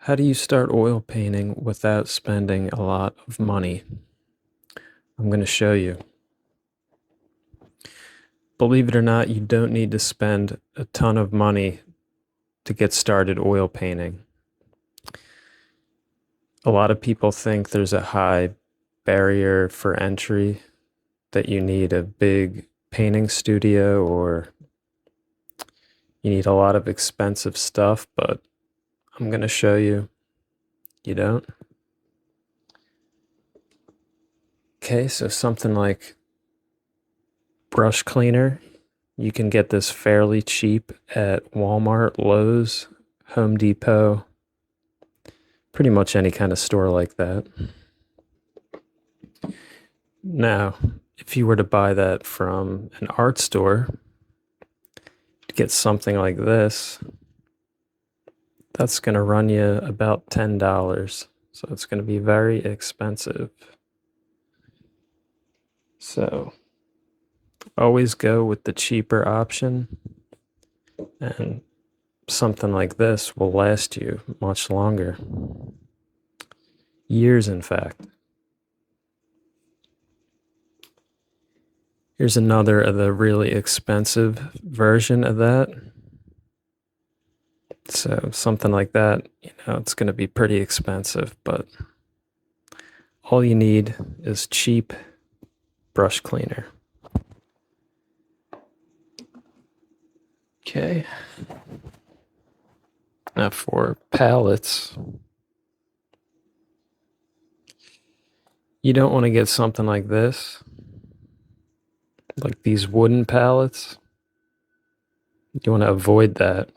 How do you start oil painting without spending a lot of money? I'm going to show you. Believe it or not, you don't need to spend a ton of money to get started oil painting. A lot of people think there's a high barrier for entry, that you need a big painting studio or you need a lot of expensive stuff, but I'm going to show you you don't. Okay, so something like brush cleaner. You can get this fairly cheap at Walmart, Lowe's, Home Depot, pretty much any kind of store like that. Now, if you were to buy that from an art store, to get something like this, that's going to run you about $10. So it's going to be very expensive. So always go with the cheaper option, and something like this will last you much longer. Years, in fact. Here's another of the really expensive version of that. So something like that, it's going to be pretty expensive, but all you need is cheap brush cleaner. Okay. Now for palettes, you don't want to get something like this, like these wooden palettes. You want to avoid that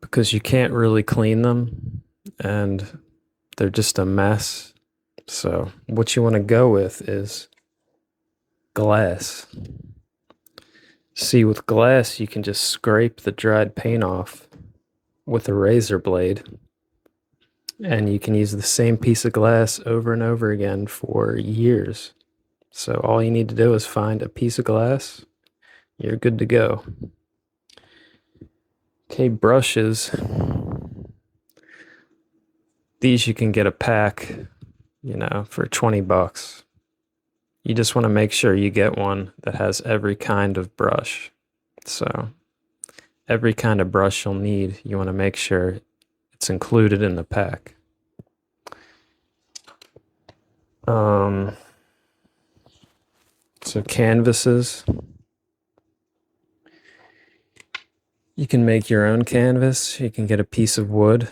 because you can't really clean them and they're just a mess. So what you want to go with is glass. See, with glass, you can just scrape the dried paint off with a razor blade, and you can use the same piece of glass over and over again for years. So all you need to do is find a piece of glass. You're good to go. Okay, brushes. These you can get a pack, for 20 bucks. You just want to make sure you get one that has every kind of brush. So every kind of brush you'll need, you want to make sure it's included in the pack. So canvases. You can make your own canvas. You can get a piece of wood.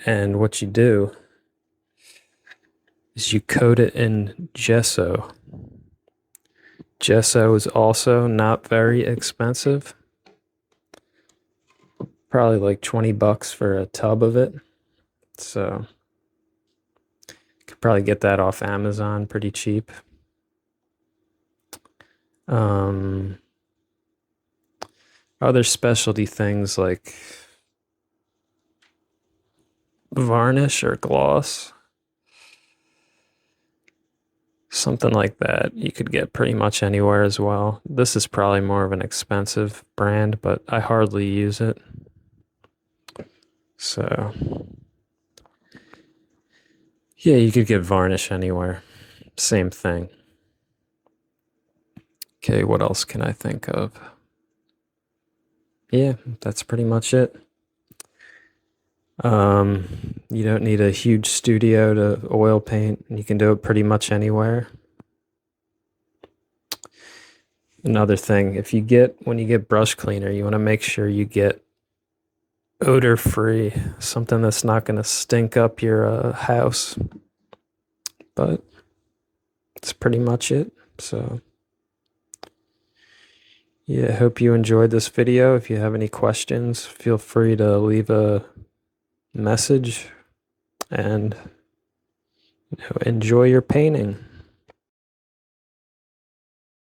And what you do is you coat it in gesso. Gesso is also not very expensive. Probably like 20 bucks for a tub of it. So you could probably get that off Amazon pretty cheap. Other specialty things like varnish or gloss, something like that, you could get pretty much anywhere as well. This is probably more of an expensive brand, but I hardly use it. So yeah, you could get varnish anywhere. Same thing. Okay, what else can I think of? Yeah, that's pretty much it. You don't need a huge studio to oil paint. You can do it pretty much anywhere. Another thing, when you get brush cleaner, you want to make sure you get odor-free, something that's not going to stink up your house. But that's pretty much it. So yeah, I hope you enjoyed this video. If you have any questions, feel free to leave a message, and enjoy your painting.